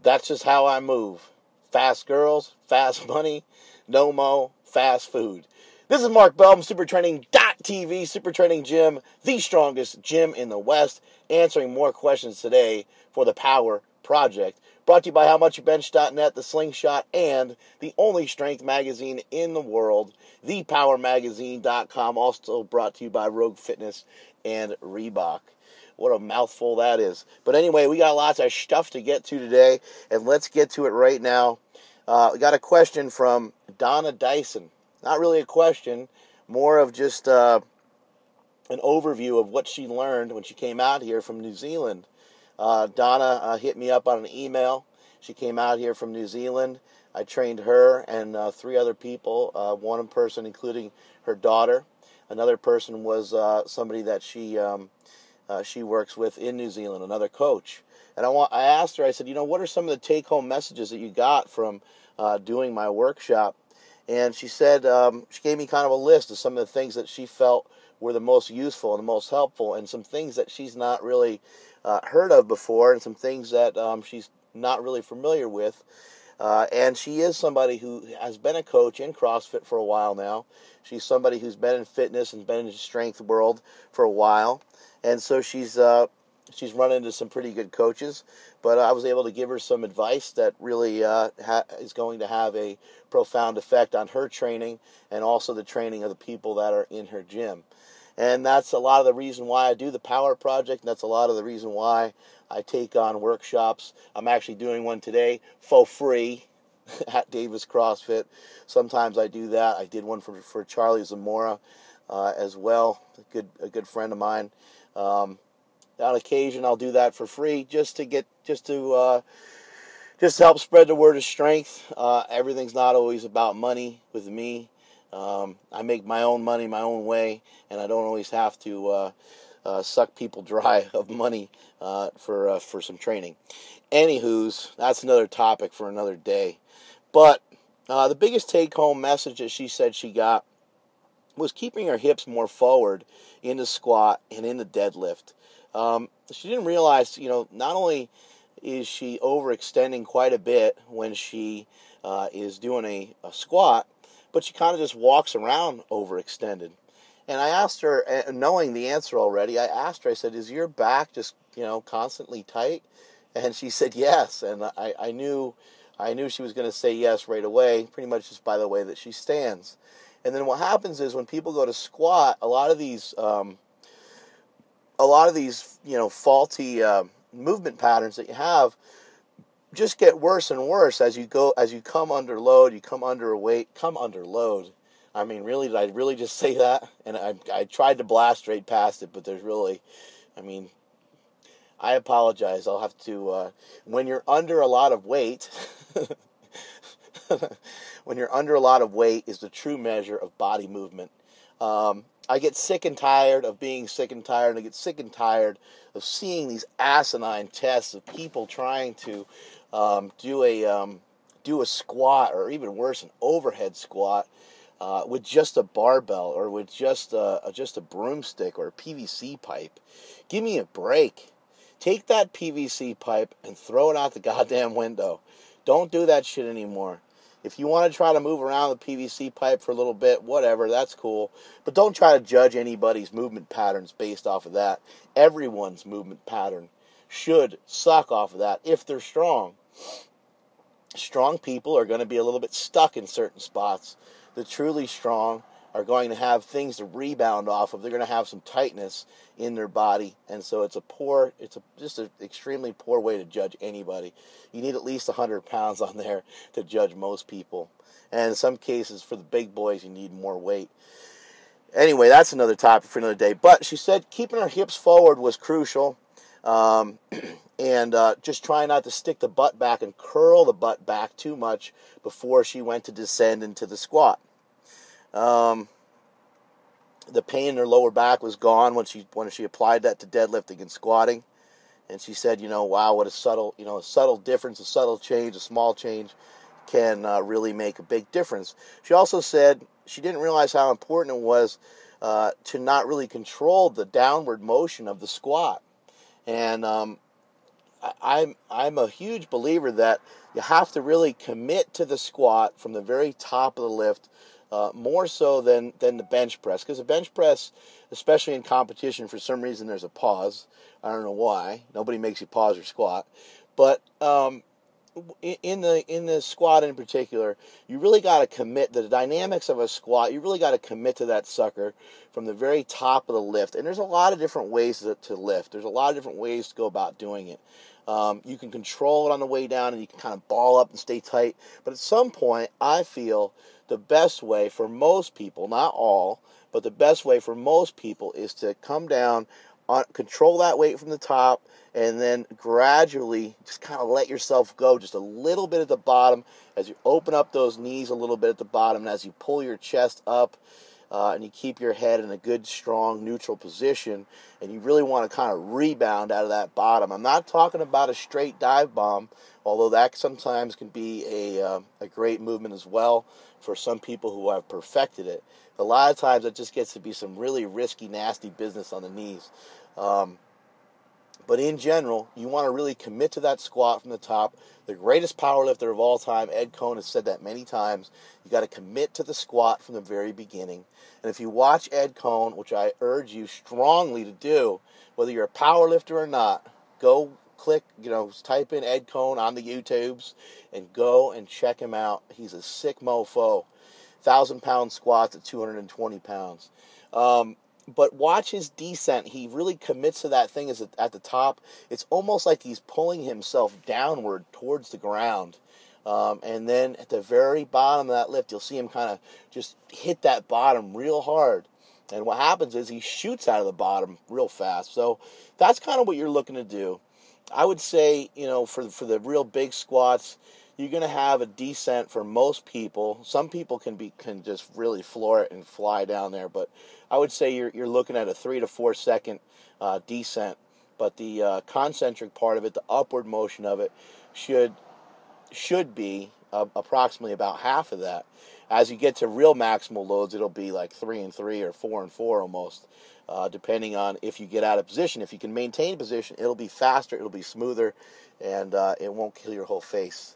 That's just how I move. Fast girls, fast money, no mo, fast food. This is Mark Belm, SuperTraining.tv, Super Training Gym, the strongest gym in the West, answering more questions today for the Power Project. Brought to you by HowMuchYouBench.net, The Slingshot, and the only strength magazine in the world, ThePowerMagazine.com. Also brought to you by Rogue Fitness and Reebok. What a mouthful that is. But anyway, we got lots of stuff to get to today, and let's get to it right now. We got a question from Donna Dyson. Not really a question, more of just an overview of what she learned when she came out here from New Zealand. Donna hit me up on an email. She came out here from New Zealand. I trained her and 3 other people, one person including her daughter. Another person was somebody that she works with in New Zealand, another coach. And I asked her, I said, what are some of the take-home messages that you got from doing my workshop? And she said, she gave me kind of a list of some of the things that she felt were the most useful and the most helpful, and some things that she's not really heard of before, and some things that she's not really familiar with. And she is somebody who has been a coach in CrossFit for a while now. She's somebody who's been in fitness and been in the strength world for a while. And so she's run into some pretty good coaches, but I was able to give her some advice that really is going to have a profound effect on her training and also the training of the people that are in her gym. And that's a lot of the reason why I do the Power Project, and that's a lot of the reason why I take on workshops. I'm actually doing one today for free at Davis CrossFit. Sometimes I do that. I did one for Charlie Zamora as well, a good friend of mine. On occasion, I'll do that for free just to help spread the word of strength. Everything's not always about money with me. I make my own money my own way, and I don't always have to suck people dry of money for some training. Anywho's, that's another topic for another day. But the biggest take-home message that she said she got was keeping her hips more forward in the squat and in the deadlift. She didn't realize, not only is she overextending quite a bit when she is doing a squat, but she kind of just walks around overextended. And I asked her, knowing the answer already, I said, is your back just, constantly tight? And she said yes. And I knew she was going to say yes right away, pretty much just by the way that she stands. And then what happens is when people go to squat, a lot of these faulty movement patterns that you have just get worse and worse as you come under load, you come under load. I mean, really, did I really just say that? And I tried to blast right past it, but there's really, I apologize. I'll have to, when you're under a lot of weight, when you're under a lot of weight is the true measure of body movement. I get sick and tired of being sick and tired, and I get sick and tired of seeing these asinine tests of people trying to do a squat, or even worse, an overhead squat with just a barbell or with just a broomstick or a PVC pipe. Give me a break. Take that PVC pipe and throw it out the goddamn window. Don't do that shit anymore. If you want to try to move around the PVC pipe for a little bit, whatever, that's cool. But don't try to judge anybody's movement patterns based off of that. Everyone's movement pattern should suck off of that if they're strong. Strong people are going to be a little bit stuck in certain spots. The truly strong are going to have things to rebound off of. They're going to have some tightness in their body, and so it's just an extremely poor way to judge anybody. You need at least 100 pounds on there to judge most people, and in some cases, for the big boys, you need more weight. Anyway, that's another topic for another day. But she said keeping her hips forward was crucial, and just trying not to stick the butt back and curl the butt back too much before she went to descend into the squat. The pain in her lower back was gone when she applied that to deadlifting and squatting. And she said, wow, what a subtle difference, a subtle change, a small change can really make a big difference. She also said she didn't realize how important it was to not really control the downward motion of the squat. And I'm a huge believer that you have to really commit to the squat from the very top of the lift, more so than the bench press. Because the bench press, especially in competition, for some reason there's a pause. I don't know why. Nobody makes you pause your squat. But in the squat in particular, you really got to commit the dynamics of a squat. You really got to commit to that sucker from the very top of the lift. And there's a lot of different ways to lift. There's a lot of different ways to go about doing it. You can control it on the way down, and you can kind of ball up and stay tight. But at some point, I feel the best way for most people, not all, but the best way for most people is to come down, control that weight from the top, and then gradually just kind of let yourself go just a little bit at the bottom as you open up those knees a little bit at the bottom, and as you pull your chest up and you keep your head in a good, strong, neutral position, and you really want to kind of rebound out of that bottom. I'm not talking about a straight dive bomb, although that sometimes can be a great movement as well for some people who have perfected it. A lot of times it just gets to be some really risky, nasty business on the knees. But in general, you want to really commit to that squat from the top. The greatest powerlifter of all time, Ed Cohn, has said that many times. You got to commit to the squat from the very beginning. And if you watch Ed Cohn, which I urge you strongly to do, whether you're a powerlifter or not, go click, type in Ed Cohn on the YouTubes and go and check him out. He's a sick mofo. 1,000-pound squats at 220 pounds. But watch his descent. He really commits to that thing at the top. It's almost like he's pulling himself downward towards the ground. And then at the very bottom of that lift, you'll see him kind of just hit that bottom real hard. And what happens is he shoots out of the bottom real fast. So that's kind of what you're looking to do. I would say, for the real big squats, you're going to have a descent for most people. Some people can just really floor it and fly down there, but I would say you're looking at a 3 to 4 second descent. But the concentric part of it, the upward motion of it, should be approximately about half of that. As you get to real maximal loads, it'll be like 3 and 3 or 4 and 4 almost, depending on if you get out of position. If you can maintain position, it'll be faster, it'll be smoother, and it won't kill your whole face.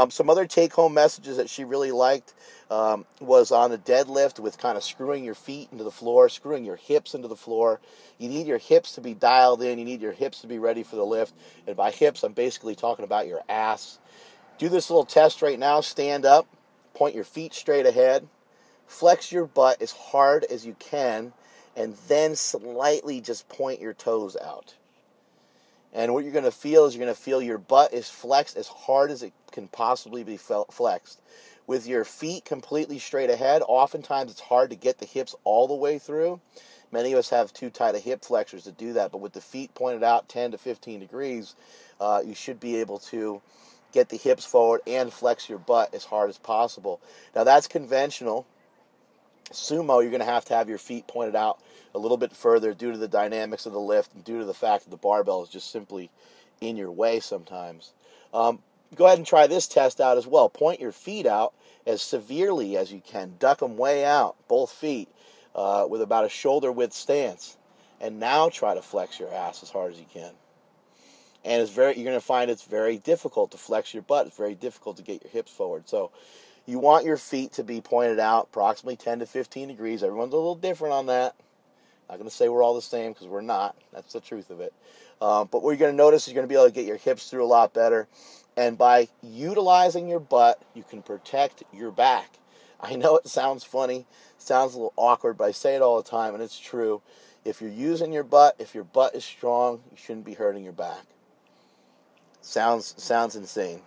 Some other take-home messages that she really liked was on the deadlift with kind of screwing your feet into the floor, screwing your hips into the floor. You need your hips to be dialed in. You need your hips to be ready for the lift. And by hips, I'm basically talking about your ass. Do this little test right now. Stand up. Point your feet straight ahead. Flex your butt as hard as you can. And then slightly just point your toes out. And what you're going to feel is you're going to feel your butt is flexed as hard as it can possibly be flexed. With your feet completely straight ahead, oftentimes it's hard to get the hips all the way through. Many of us have too tight of hip flexors to do that, but with the feet pointed out 10 to 15 degrees, you should be able to get the hips forward and flex your butt as hard as possible. Now that's conventional. Sumo, you're going to have your feet pointed out a little bit further due to the dynamics of the lift and due to the fact that the barbell is just simply in your way sometimes. Go ahead and try this test out as well. Point your feet out as severely as you can. Duck them way out, both feet, with about a shoulder width stance. And now try to flex your ass as hard as you can. And you're going to find it's very difficult to flex your butt. It's very difficult to get your hips forward. So you want your feet to be pointed out approximately 10 to 15 degrees. Everyone's a little different on that. Not going to say we're all the same because we're not. That's the truth of it. But what you're going to notice is you're going to be able to get your hips through a lot better. And by utilizing your butt, you can protect your back. I know it sounds funny, sounds a little awkward, but I say it all the time, and it's true. If you're using your butt, if your butt is strong, you shouldn't be hurting your back. Sounds insane.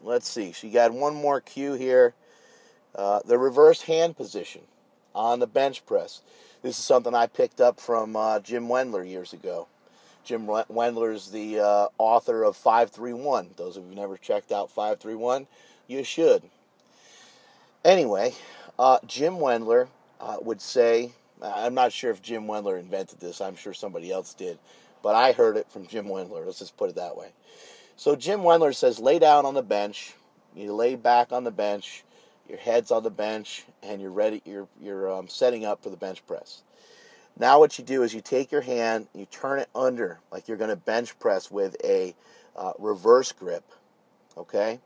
Let's see. She got one more cue here. The reverse hand position on the bench press. This is something I picked up from Jim Wendler years ago. Jim Wendler is the author of 531. Those of you who never checked out 531, you should. Anyway, Jim Wendler would say, I'm not sure if Jim Wendler invented this. I'm sure somebody else did. But I heard it from Jim Wendler. Let's just put it that way. So Jim Wendler says, lay down on the bench. You lay back on the bench. Your head's on the bench, and you're ready. You're setting up for the bench press. Now what you do is you take your hand, you turn it under like you're going to bench press with a reverse grip, okay?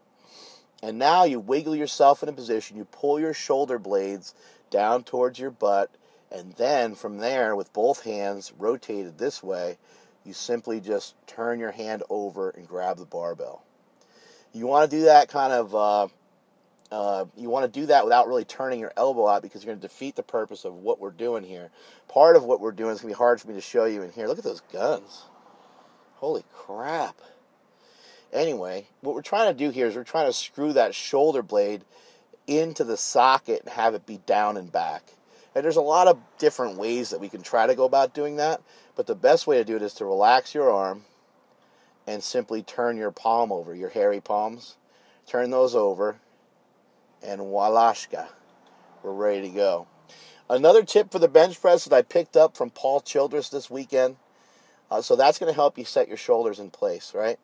And now you wiggle yourself in a position, you pull your shoulder blades down towards your butt, and then from there, with both hands rotated this way, you simply just turn your hand over and grab the barbell. You want to do that you want to do that without really turning your elbow out, because you're going to defeat the purpose of what we're doing here. Part of what we're doing is going to be hard for me to show you in here. Look at those guns. Holy crap. Anyway, what we're trying to do here is we're trying to screw that shoulder blade into the socket and have it be down and back. And there's a lot of different ways that we can try to go about doing that, but the best way to do it is to relax your arm and simply turn your palm over, your hairy palms. Turn those over, and voilashka, we're ready to go. Another tip for the bench press that I picked up from Paul Childress this weekend, so that's going to help you set your shoulders in place, right?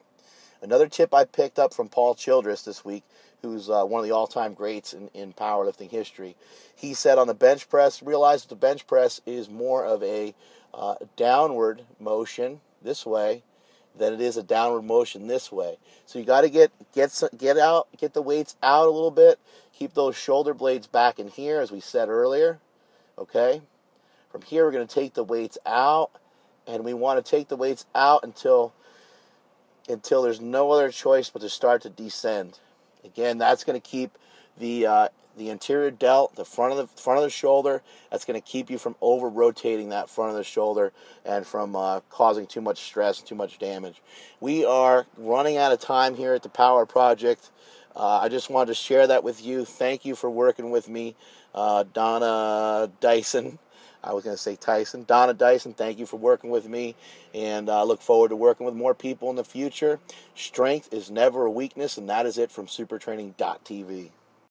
Another tip I picked up from Paul Childress this week, who's one of the all-time greats in powerlifting history. He said on the bench press, realize that the bench press is more of a downward motion this way than it is a downward motion this way. So you got to get the weights out a little bit. Keep those shoulder blades back in here, as we said earlier. Okay. From here, we're going to take the weights out, and we want to take the weights out until there's no other choice but to start to descend. Again, that's going to keep the anterior delt, the front of the shoulder. That's going to keep you from over rotating that front of the shoulder and from causing too much stress and too much damage. We are running out of time here at the Power Project. I just wanted to share that with you. Thank you for working with me, Donna Dyson. I was going to say Tyson. Donna Dyson, thank you for working with me, and I look forward to working with more people in the future. Strength is never a weakness, and that is it from supertraining.tv.